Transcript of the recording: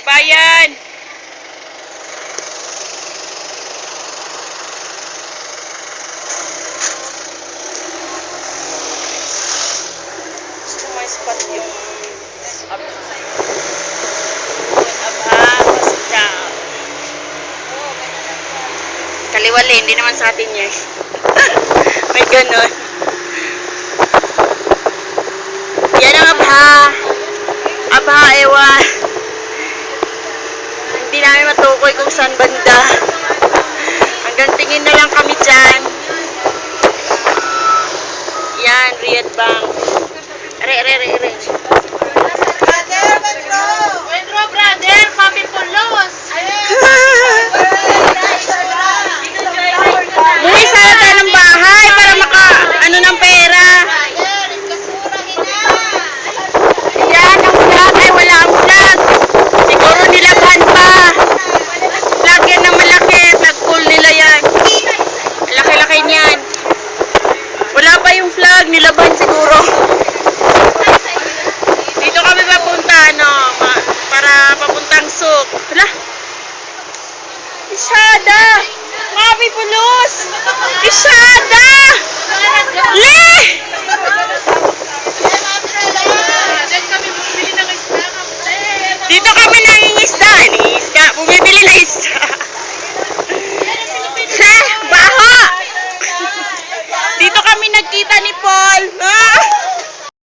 Bayan. Gusto mo spot yung kaliwali, hindi naman sa atin yan. May ganon. Yan ang abha. Abha, ewan. Hindi namin matukoy kung saan banda. Hanggang tingin na lang kami dyan. Yan, Riyadh Bank. Are. Brother, Wendro, brother, Papi Pulos. Bumili sana tayo ng bahay para maka, ng pera. Yan, ang vlog ay wala ang vlog. Siguro nilaghan pa. Vlog yan na malaki. Tag-pull nila yan. Laki-laki niyan. Wala pa yung vlog. Nilaban siguro. Dito kami papunta, para papuntang Suk. Wala. Isyada! Papi Pulos! Isyada! Le! Dito kami nangingisda. Bumibili na isda. Che, baho! Dito kami nagkita ni Paul.